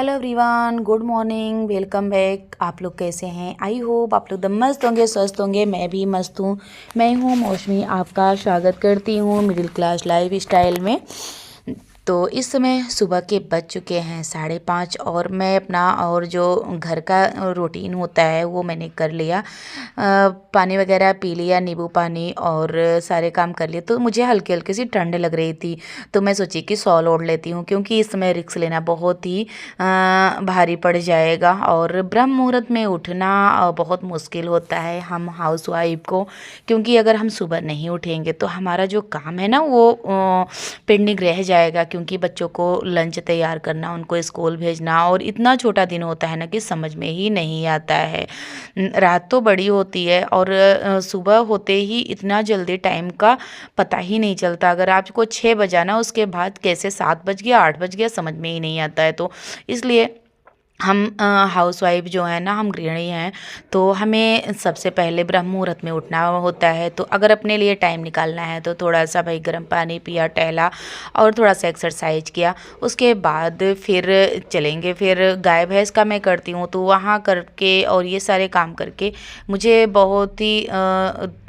Hello everyone, good morning, welcome back. आप लोग कैसे हैं? आई होप आप लोग एकदम मस्त होंगे, स्वस्थ होंगे। मैं भी मस्त हूँ। मैं हूँ मौसमी, आपका स्वागत करती हूँ मिडिल क्लास लाइफ स्टाइल में। तो इस समय सुबह के बज चुके हैं 5:30 और मैं अपना और जो घर का रूटीन होता है वो मैंने कर लिया। पानी वगैरह पी लिया, नींबू पानी, और सारे काम कर लिए। तो मुझे हल्की हल्की सी ठंड लग रही थी, तो मैं सोची कि शॉल ओढ़ लेती हूँ, क्योंकि इस समय रिस्क लेना बहुत ही भारी पड़ जाएगा। और ब्रह्म मुहूर्त में उठना बहुत मुश्किल होता है हम हाउस वाइफ को, क्योंकि अगर हम सुबह नहीं उठेंगे तो हमारा जो काम है ना वो पेंडिंग रह जाएगा, क्योंकि बच्चों को लंच तैयार करना, उनको स्कूल भेजना, और इतना छोटा दिन होता है ना कि समझ में ही नहीं आता है। रात तो बड़ी होती है और सुबह होते ही इतना जल्दी टाइम का पता ही नहीं चलता। अगर आपको 6 बजा ना, उसके बाद कैसे 7 बज गया, 8 बज गया, समझ में ही नहीं आता है। तो इसलिए हम हाउस वाइफ जो है ना, हम गृहिणी हैं, तो हमें सबसे पहले ब्रह्म मुहूर्त में उठना होता है। तो अगर अपने लिए टाइम निकालना है तो थोड़ा सा भाई गर्म पानी पिया, टहला, और थोड़ा सा एक्सरसाइज किया। उसके बाद फिर चलेंगे। फिर गाय भैंस का मैं करती हूँ, तो वहाँ करके और ये सारे काम करके मुझे बहुत ही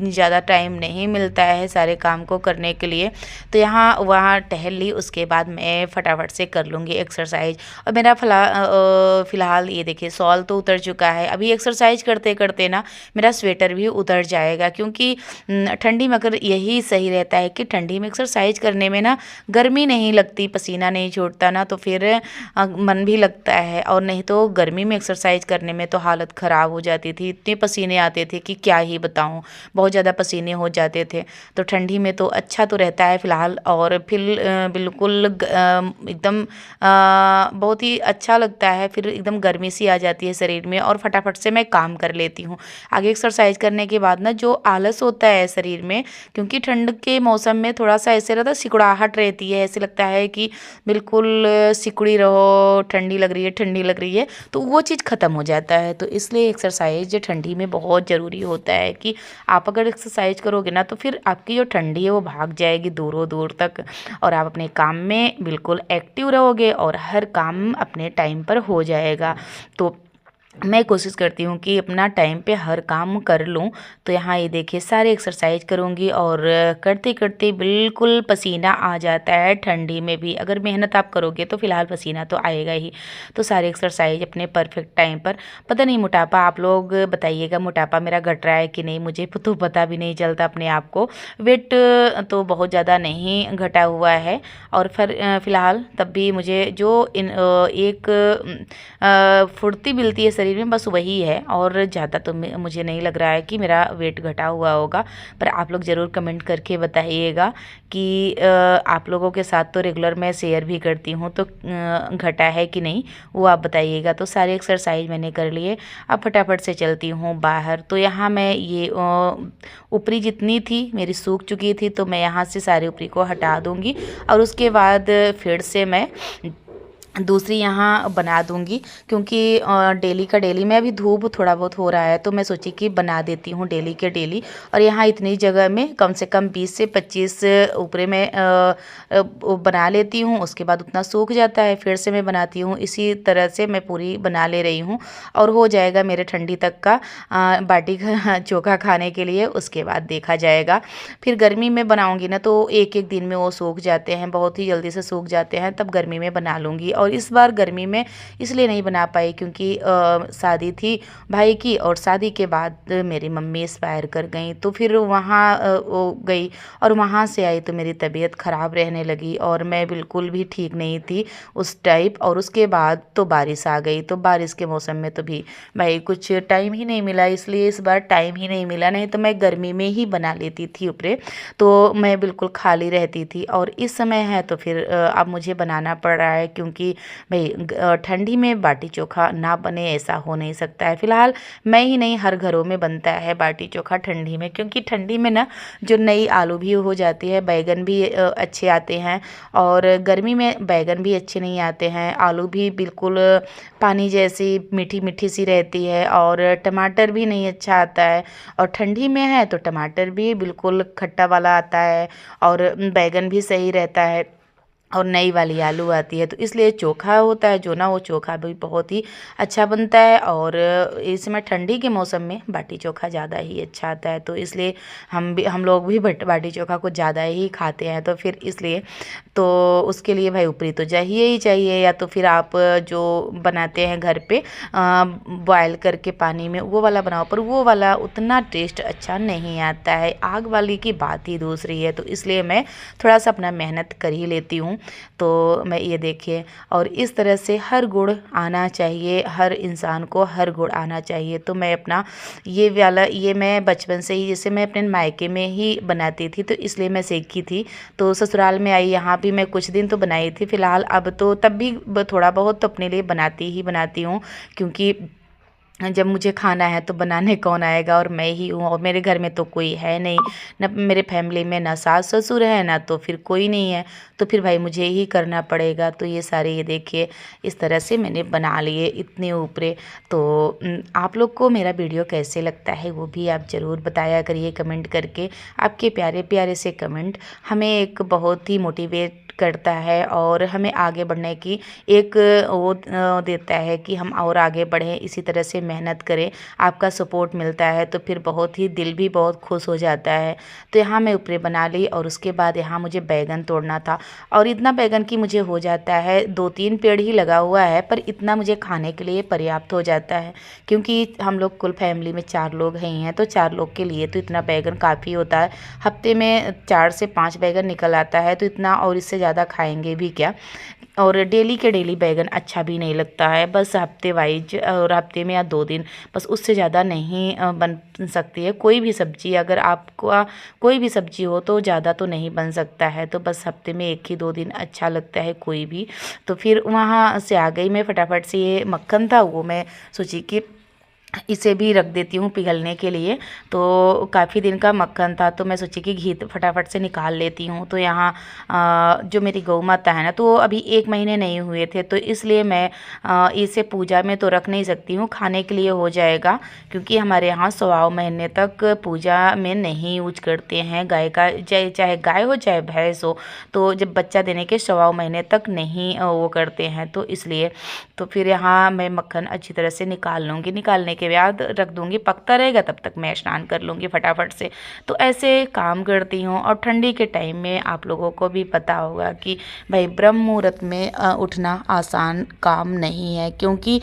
ज़्यादा टाइम नहीं मिलता है सारे काम को करने के लिए। तो यहाँ वहाँ टहल ली, उसके बाद मैं फटाफट से कर लूँगी एक्सरसाइज। और मेरा फ़िलहाल ये देखिए शॉल तो उतर चुका है। अभी एक्सरसाइज करते करते ना मेरा स्वेटर भी उतर जाएगा, क्योंकि ठंडी में अगर यही सही रहता है कि ठंडी में एक्सरसाइज करने में ना गर्मी नहीं लगती, पसीना नहीं छूटता ना, तो फिर मन भी लगता है। और नहीं तो गर्मी में एक्सरसाइज करने में तो हालत ख़राब हो जाती थी, इतने पसीने आते थे कि क्या ही बताऊँ, बहुत ज़्यादा पसीने हो जाते थे। तो ठंडी में तो अच्छा तो रहता है फ़िलहाल, और फिर बिल्कुल एकदम बहुत ही अच्छा लगता है। फिर एकदम गर्मी सी आ जाती है शरीर में, और फटाफट से मैं काम कर लेती हूँ। आगे एक्सरसाइज करने के बाद ना जो आलस होता है शरीर में, क्योंकि ठंड के मौसम में थोड़ा सा ऐसे रहता है, सिकुड़ाहट रहती है, ऐसे लगता है कि बिल्कुल सिकुड़ी रहो, ठंडी लग रही है, ठंडी लग रही है, तो वो चीज़ ख़त्म हो जाता है। तो इसलिए एक्सरसाइज ठंडी में बहुत ज़रूरी होता है कि आप अगर एक्सरसाइज करोगे ना तो फिर आपकी जो ठंडी है वो भाग जाएगी दूरों दूर तक, और आप अपने काम में बिल्कुल एक्टिव रहोगे और हर काम अपने टाइम पर हो जाएगा। तो मैं कोशिश करती हूँ कि अपना टाइम पे हर काम कर लूँ। तो यहाँ ये देखिए सारे एक्सरसाइज करूँगी, और करते करते बिल्कुल पसीना आ जाता है ठंडी में भी। अगर मेहनत आप करोगे तो फ़िलहाल पसीना तो आएगा ही। तो सारे एक्सरसाइज अपने परफेक्ट टाइम पर। पता नहीं मोटापा, आप लोग बताइएगा मोटापा मेरा घट रहा है कि नहीं, मुझे तो पता भी नहीं चलता अपने आप को। वेट तो बहुत ज़्यादा नहीं घटा हुआ है, और फिर फ़िलहाल तब भी मुझे जो एक फुर्ती मिलती है शरीर में, बस वही है। और ज़्यादा तो मुझे नहीं लग रहा है कि मेरा वेट घटा हुआ होगा। पर आप लोग ज़रूर कमेंट करके बताइएगा कि आप लोगों के साथ तो रेगुलर मैं शेयर भी करती हूँ, तो घटा है कि नहीं वो आप बताइएगा। तो सारे एक्सरसाइज मैंने कर लिए, अब फटाफट से चलती हूँ बाहर। तो यहाँ मैं ये ऊपरी जितनी थी मेरी सूख चुकी थी, तो मैं यहाँ से सारी ऊपरी को हटा दूँगी, और उसके बाद फिर से मैं दूसरी यहाँ बना दूँगी, क्योंकि डेली का डेली में अभी धूप थोड़ा बहुत हो रहा है, तो मैं सोची कि बना देती हूँ डेली के डेली। और यहाँ इतनी जगह में कम से कम 20 से 25 ऊपरे में वो बना लेती हूँ। उसके बाद उतना सूख जाता है, फिर से मैं बनाती हूँ। इसी तरह से मैं पूरी बना ले रही हूँ, और हो जाएगा मेरे ठंडी तक का बाटी का चोखा खाने के लिए। उसके बाद देखा जाएगा। फिर गर्मी में बनाऊँगी ना तो एक एक दिन में वो सूख जाते हैं, बहुत ही जल्दी से सूख जाते हैं, तब गर्मी में बना लूँगी। और इस बार गर्मी में इसलिए नहीं बना पाई क्योंकि शादी थी भाई की, और शादी के बाद मेरी मम्मी एक्सपायर कर गई। तो फिर वहाँ वो गई, और वहाँ से आई तो मेरी तबीयत ख़राब रहने लगी, और मैं बिल्कुल भी ठीक नहीं थी उस टाइप। और उसके बाद तो बारिश आ गई, तो बारिश के मौसम में तो भी भाई कुछ टाइम ही नहीं मिला, इसलिए इस बार टाइम ही नहीं मिला। नहीं तो मैं गर्मी में ही बना लेती थी ऊपरे, तो मैं बिल्कुल खाली रहती थी। और इस समय है तो फिर अब मुझे बनाना पड़ रहा है, क्योंकि भाई ठंडी में बाटी चोखा ना बने ऐसा हो नहीं सकता है। फ़िलहाल मैं ही नहीं, हर घरों में बनता है बाटी चोखा ठंडी में, क्योंकि ठंडी में ना जो नई आलू भी हो जाती है, बैगन भी अच्छे आते हैं, और गर्मी में बैगन भी अच्छे नहीं आते हैं, आलू भी बिल्कुल पानी जैसी मीठी मीठी सी रहती है, और टमाटर भी नहीं अच्छा आता है। और ठंडी में है तो टमाटर भी बिल्कुल खट्टा वाला आता है, और बैगन भी सही रहता है। और नई वाली आलू आती है। तो इसलिए चोखा होता है जो ना, वो चोखा भी बहुत ही अच्छा बनता है। और इसमें ठंडी के मौसम में बाटी चोखा ज़्यादा ही अच्छा आता है। तो इसलिए हम लोग भी बाटी चोखा को ज़्यादा ही खाते हैं। तो फिर इसलिए तो उसके लिए भाई ऊपरी तो चाहिए ही चाहिए, या तो फिर आप जो बनाते हैं घर पे बॉयल करके पानी में, वो वाला बनाओ, पर वो वाला उतना टेस्ट अच्छा नहीं आता है। आग वाली की बात ही दूसरी है। तो इसलिए मैं थोड़ा सा अपना मेहनत कर ही लेती हूँ। तो मैं ये देखिए, और इस तरह से हर गुण आना चाहिए, हर इंसान को हर गुण आना चाहिए। तो मैं अपना ये वाला, ये मैं बचपन से ही, जैसे मैं अपने मायके में ही बनाती थी तो इसलिए मैं सीखी थी। तो ससुराल में आई, यहाँ भी मैं कुछ दिन तो बनाई थी फ़िलहाल। अब तो तब भी थोड़ा बहुत तो अपने लिए बनाती हूँ, क्योंकि जब मुझे खाना है तो बनाने कौन आएगा, और मैं ही हूँ। और मेरे घर में तो कोई है नहीं, न मेरे फैमिली में ना सास ससुर है, ना तो फिर कोई नहीं है। तो फिर भाई मुझे ही करना पड़ेगा। तो ये सारे, ये देखिए इस तरह से मैंने बना लिए इतने ऊपरे। तो आप लोग को मेरा वीडियो कैसे लगता है वो भी आप ज़रूर बताया करिए कमेंट करके। आपके प्यारे प्यारे से कमेंट हमें एक बहुत ही मोटिवेट करता है, और हमें आगे बढ़ने की एक वो देता है कि हम और आगे बढ़ें, इसी तरह से मेहनत करें। आपका सपोर्ट मिलता है तो फिर बहुत ही दिल भी बहुत खुश हो जाता है। तो यहाँ मैं ऊपरे बना ली, और उसके बाद यहाँ मुझे बैगन तोड़ना था। और इतना बैगन की मुझे हो जाता है, 2-3 पेड़ ही लगा हुआ है, पर इतना मुझे खाने के लिए पर्याप्त हो जाता है। क्योंकि हम लोग कुल फैमिली में 4 लोग हैं, तो 4 लोग के लिए तो इतना बैगन काफ़ी होता है। हफ्ते में 4 से 5 बैगन निकल आता है, तो इतना, और इससे ज़्यादा खाएंगे भी क्या। और डेली के डेली बैगन अच्छा भी नहीं लगता है, बस हफ्ते वाइज, और हफ्ते में या 2 दिन, बस उससे ज़्यादा नहीं बन सकती है कोई भी सब्ज़ी। अगर आपको कोई भी सब्ज़ी हो तो ज़्यादा तो नहीं बन सकता है। तो बस हफ्ते में 1 ही 2 दिन अच्छा लगता है कोई भी। तो फिर वहाँ से आ गई मैं फटाफट से। ये मक्खन था, वो मैं सोची कि इसे भी रख देती हूँ पिघलने के लिए। तो काफ़ी दिन का मक्खन था, तो मैं सोची कि घी फटाफट से निकाल लेती हूँ। तो यहाँ जो मेरी गौ माता है ना, तो वो अभी 1 महीने नहीं हुए थे, तो इसलिए मैं इसे पूजा में तो रख नहीं सकती हूँ, खाने के लिए हो जाएगा। क्योंकि हमारे यहाँ 1.25 महीने तक पूजा में नहीं यूज करते हैं गाय का, चाहे गाय हो चाहे भैंस हो। तो जब बच्चा देने के 1.25 महीने तक नहीं वो करते हैं, तो इसलिए। तो फिर यहाँ मैं मक्खन अच्छी तरह से निकाल लूँगी, निकालने के बाद रख दूँगी, पकता रहेगा, तब तक मैं स्नान कर लूँगी फटाफट से। तो ऐसे काम करती हूँ। और ठंडी के टाइम में आप लोगों को भी पता होगा कि भाई ब्रह्म मुहूर्त में उठना आसान काम नहीं है, क्योंकि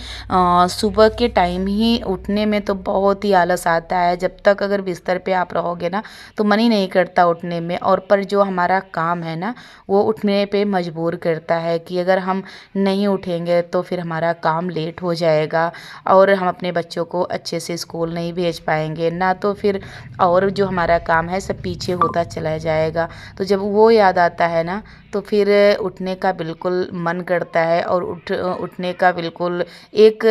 सुबह के टाइम ही उठने में तो बहुत ही आलस आता है। जब तक अगर बिस्तर पे आप रहोगे ना, तो मन ही नहीं करता उठने में। और पर जो हमारा काम है ना, वो उठने पे मजबूर करता है कि अगर हम नहीं उठेंगे तो फिर हमारा काम लेट हो जाएगा, और हम अपने बच्चों को अच्छे से स्कूल नहीं भेज पाएंगे ना। तो फिर और जो हमारा काम है सब पीछे होता चला जाएगा। तो जब वो याद आता है ना, तो फिर उठने का बिल्कुल मन करता है, और उठने का बिल्कुल एक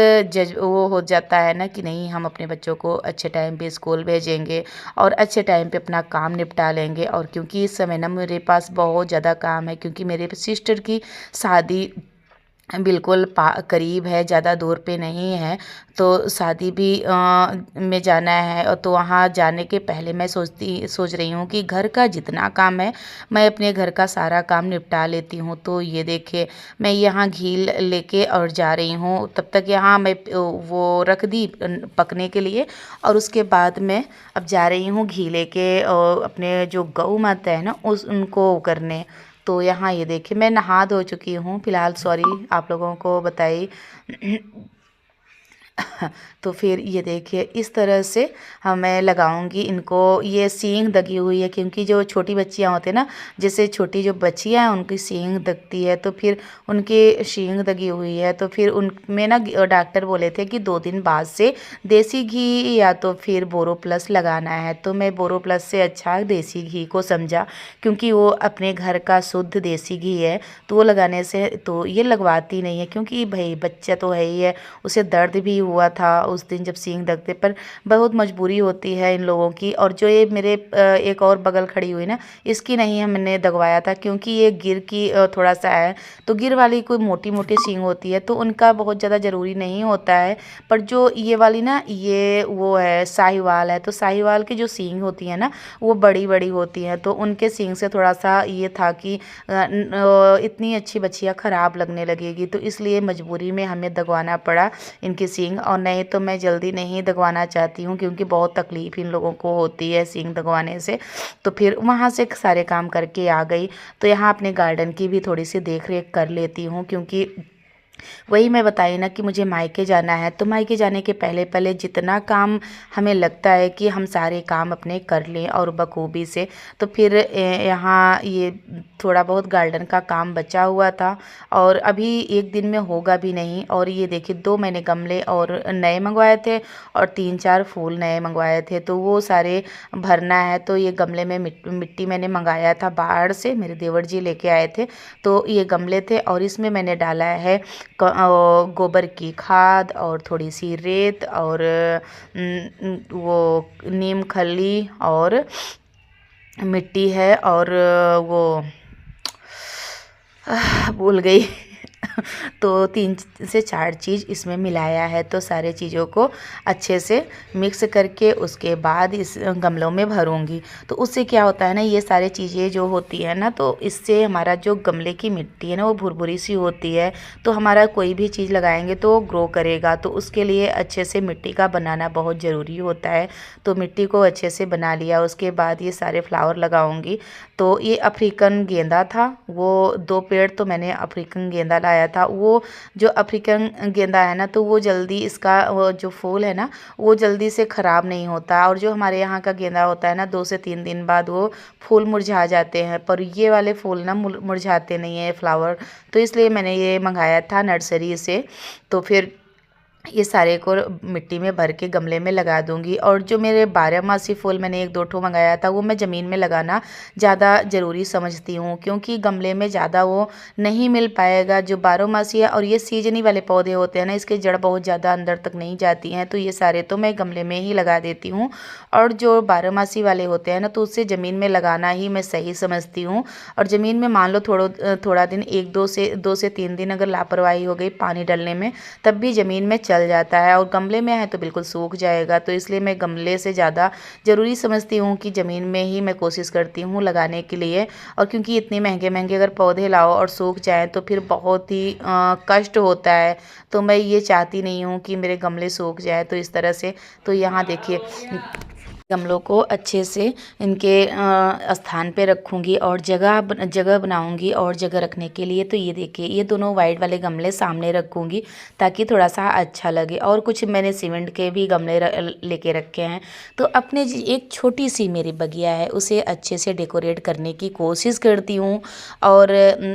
वो हो जाता है ना कि नहीं, हम अपने बच्चों को अच्छे टाइम पे स्कूल भेजेंगे और अच्छे टाइम पे अपना काम निपटा लेंगे। और क्योंकि इस समय ना मेरे पास बहुत ज़्यादा काम है, क्योंकि मेरे सिस्टर की शादी बिल्कुल करीब है, ज़्यादा दूर पे नहीं है। तो शादी भी में जाना है, और तो वहाँ जाने के पहले मैं सोच रही हूँ कि घर का जितना काम है मैं अपने घर का सारा काम निपटा लेती हूँ। तो ये देखिए, मैं यहाँ घी लेके और जा रही हूँ। तब तक यहाँ मैं वो रख दी पकने के लिए, और उसके बाद मैं अब जा रही हूँ घी लेके अपने जो गौ माता है ना, उनको करने। तो यहाँ ये देखिए, मैं नहा धो चुकी हूँ फ़िलहाल, सॉरी आप लोगों को बताई। तो फिर ये देखिए, इस तरह से मैं लगाऊंगी इनको। ये सींग दगी हुई है, क्योंकि जो छोटी बच्चियां होती हैं ना, जैसे छोटी जो बच्चियां हैं उनकी सींग दगती है, तो फिर उनकी सींग दगी हुई है। तो फिर उनमें ना डॉक्टर बोले थे कि 2 दिन बाद से देसी घी या तो फिर बोरो प्लस लगाना है। तो मैं बोरो प्लस से अच्छा देसी घी को समझा, क्योंकि वो अपने घर का शुद्ध देसी घी है। तो वो लगाने से तो ये लगवाती नहीं है, क्योंकि भाई बच्चा तो है ही है, उसे दर्द भी हुआ था उस दिन जब सींग दगते, पर बहुत मजबूरी होती है इन लोगों की। और जो ये मेरे एक और बगल खड़ी हुई ना, इसकी नहीं हमने दगवाया था क्योंकि ये गिर की थोड़ा सा है, तो गिर वाली कोई मोटी मोटी सींग होती है तो उनका बहुत ज़्यादा ज़रूरी नहीं होता है। पर जो ये वाली ना, ये वो है साहिवाल है, तो साहिवाल की जो सींग होती है ना वो बड़ी बड़ी होती हैं, तो उनके सींग से थोड़ा सा ये था कि इतनी अच्छी बच्चियाँ ख़राब लगने लगेगी, तो इसलिए मजबूरी में हमें दगवाना पड़ा इनकी सींग। और नहीं तो मैं जल्दी नहीं दगवाना चाहती हूँ क्योंकि बहुत तकलीफ़ इन लोगों को होती है सींग दगवाने से। तो फिर वहाँ से सारे काम करके आ गई, तो यहाँ अपने गार्डन की भी थोड़ी सी देख रेख कर लेती हूँ क्योंकि वही मैं बताई ना कि मुझे मायके जाना है, तो मायके जाने के पहले पहले जितना काम हमें लगता है कि हम सारे काम अपने कर लें और बखूबी से, तो फिर यहाँ ये थोड़ा बहुत गार्डन का काम बचा हुआ था और अभी एक दिन में होगा भी नहीं। और ये देखिए 2 मैंने गमले और नए मंगवाए थे और 3-4 फूल नए मंगवाए थे, तो वो सारे भरना है। तो ये गमले में मिट्टी मैंने मंगाया था बाहर से, मेरे देवर जी लेके आए थे, तो ये गमले थे और इसमें मैंने डाला है गोबर की खाद और थोड़ी सी रेत और वो नीम खली और मिट्टी है और वो भूल गई तो 3 से 4 चीज़ इसमें मिलाया है। तो सारे चीज़ों को अच्छे से मिक्स करके उसके बाद इस गमलों में भरूंगी। तो उससे क्या होता है ना, ये सारी चीज़ें जो होती है ना, तो इससे हमारा जो गमले की मिट्टी है ना वो भुरभुरी सी होती है, तो हमारा कोई भी चीज़ लगाएंगे तो वो ग्रो करेगा। तो उसके लिए अच्छे से मिट्टी का बनाना बहुत ज़रूरी होता है। तो मिट्टी को अच्छे से बना लिया, उसके बाद ये सारे फ्लावर लगाऊंगी। तो ये अफ्रीकन गेंदा था, वो 2 पेड़ तो मैंने अफ्रीकन गेंदा लाया था। वो जो अफ्रीकन गेंदा है ना, तो वो जल्दी इसका वो जो फूल है ना वो जल्दी से ख़राब नहीं होता, और जो हमारे यहाँ का गेंदा होता है ना 2 से 3 दिन बाद वो फूल मुरझा जाते हैं, पर ये वाले फूल ना मुरझाते नहीं है फ्लावर। तो इसलिए मैंने ये मंगाया था नर्सरी से। तो फिर ये सारे को मिट्टी में भर के गमले में लगा दूंगी। और जो मेरे 12 मासी फूल मैंने 1-2 ठो मंगाया था वो मैं ज़मीन में लगाना ज़्यादा ज़रूरी समझती हूँ, क्योंकि गमले में ज़्यादा वो नहीं मिल पाएगा जो 12 मासी है। और ये सीजनी वाले पौधे होते हैं ना, इसके जड़ बहुत ज़्यादा अंदर तक नहीं जाती हैं, तो ये सारे तो मैं गमले में ही लगा देती हूँ। और जो 12 मासी वाले होते हैं ना, तो उससे ज़मीन में लगाना ही मैं सही समझती हूँ। और ज़मीन में मान लो थोड़ा दिन 2 से 3 दिन अगर लापरवाही हो गई पानी डालने में, तब भी ज़मीन में चल जाता है, और गमले में है तो बिल्कुल सूख जाएगा। तो इसलिए मैं गमले से ज़्यादा ज़रूरी समझती हूँ कि ज़मीन में ही मैं कोशिश करती हूँ लगाने के लिए। और क्योंकि इतने महंगे महंगे अगर पौधे लाओ और सूख जाएँ तो फिर बहुत ही कष्ट होता है, तो मैं ये चाहती नहीं हूँ कि मेरे गमले सूख जाए। तो इस तरह से, तो यहाँ देखिए गमलों को अच्छे से इनके स्थान पे रखूँगी और जगह बनाऊँगी और जगह रखने के लिए। तो ये देखिए ये दोनों वाइट वाले गमले सामने रखूँगी ताकि थोड़ा सा अच्छा लगे। और कुछ मैंने सीमेंट के भी गमले लेके रखे हैं। तो अपने एक छोटी सी मेरी बगिया है उसे अच्छे से डेकोरेट करने की कोशिश करती हूँ, और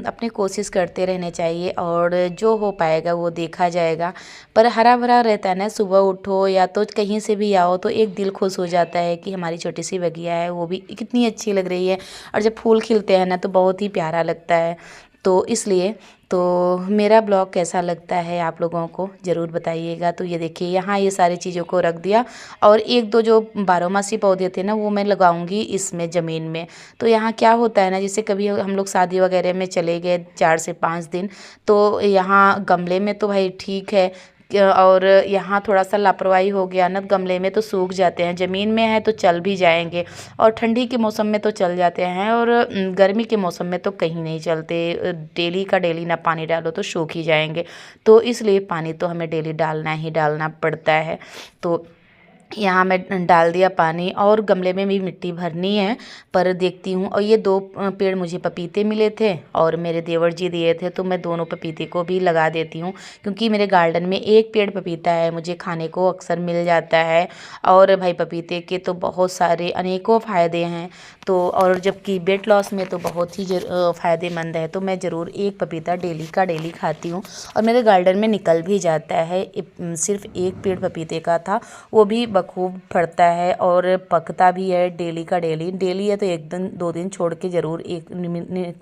अपनी कोशिश करते रहने चाहिए, और जो हो पाएगा वो देखा जाएगा। पर हरा भरा रहता है ना, सुबह उठो या तो कहीं से भी आओ तो एक दिल खुश हो जाता है कि हमारी छोटी सी बगिया है वो भी कितनी अच्छी लग रही है, और जब फूल खिलते हैं ना तो बहुत ही प्यारा लगता है। तो इसलिए तो मेरा ब्लॉग कैसा लगता है आप लोगों को ज़रूर बताइएगा। तो ये देखिए यहाँ ये सारी चीज़ों को रख दिया, और 1-2 जो 12 मासी पौधे थे ना वो मैं लगाऊंगी इसमें ज़मीन में। तो यहाँ क्या होता है ना, जैसे कभी हम लोग शादी वगैरह में चले गए 4 से 5 दिन, तो यहाँ गमले में तो भाई ठीक है, और यहाँ थोड़ा सा लापरवाही हो गया ना गमले में तो सूख जाते हैं, ज़मीन में है तो चल भी जाएंगे, और ठंडी के मौसम में तो चल जाते हैं, और गर्मी के मौसम में तो कहीं नहीं चलते। डेली का डेली ना पानी डालो तो सूख ही जाएंगे। तो इसलिए पानी तो हमें डेली डालना ही डालना पड़ता है। तो यहाँ मैं डाल दिया पानी, और गमले में भी मिट्टी भरनी है, पर देखती हूँ। और ये 2 पेड़ मुझे पपीते मिले थे और मेरे देवर जी दिए थे, तो मैं दोनों पपीते को भी लगा देती हूँ, क्योंकि मेरे गार्डन में 1 पेड़ पपीता है, मुझे खाने को अक्सर मिल जाता है। और भाई पपीते के तो बहुत सारे अनेकों फ़ायदे हैं। तो और जबकि वेट लॉस में तो बहुत ही फ़ायदेमंद है, तो मैं ज़रूर 1 पपीता डेली का डेली खाती हूँ, और मेरे गार्डन में निकल भी जाता है। सिर्फ 1 पेड़ पपीते का था, वो भी खूब फड़ता है और पकता भी है डेली का डेली। डेली है तो 1 दिन 2 दिन छोड़ के ज़रूर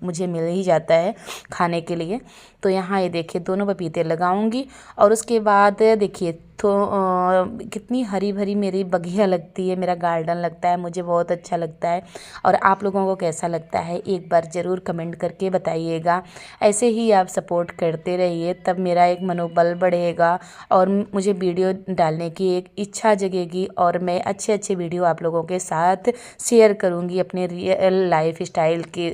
मुझे मिल ही जाता है खाने के लिए। तो यहाँ ये देखिए दोनों पपीते लगाऊंगी, और उसके बाद देखिए कितनी हरी भरी मेरी बगिया लगती है, मेरा गार्डन लगता है, मुझे बहुत अच्छा लगता है। और आप लोगों को कैसा लगता है एक बार ज़रूर कमेंट करके बताइएगा। ऐसे ही आप सपोर्ट करते रहिए, तब मेरा एक मनोबल बढ़ेगा और मुझे वीडियो डालने की एक इच्छा जगेगी और मैं अच्छे अच्छे वीडियो आप लोगों के साथ शेयर करूंगी अपने रियल लाइफ स्टाइल के।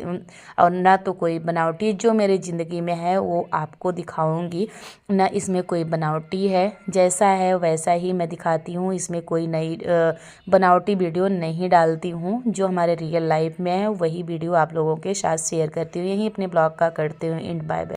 और ना तो कोई बनावटी जो मेरी ज़िंदगी में है वो आपको दिखाऊंगी, ना इसमें कोई बनावटी है, जैसा है वैसा ही मैं दिखाती हूँ। इसमें कोई नई बनावटी वीडियो नहीं डालती हूँ, जो हमारे रियल लाइफ में है वही वीडियो आप लोगों के साथ शेयर करती हूँ। यहीं अपने ब्लॉग का करती हूँ एंड। Bye bye.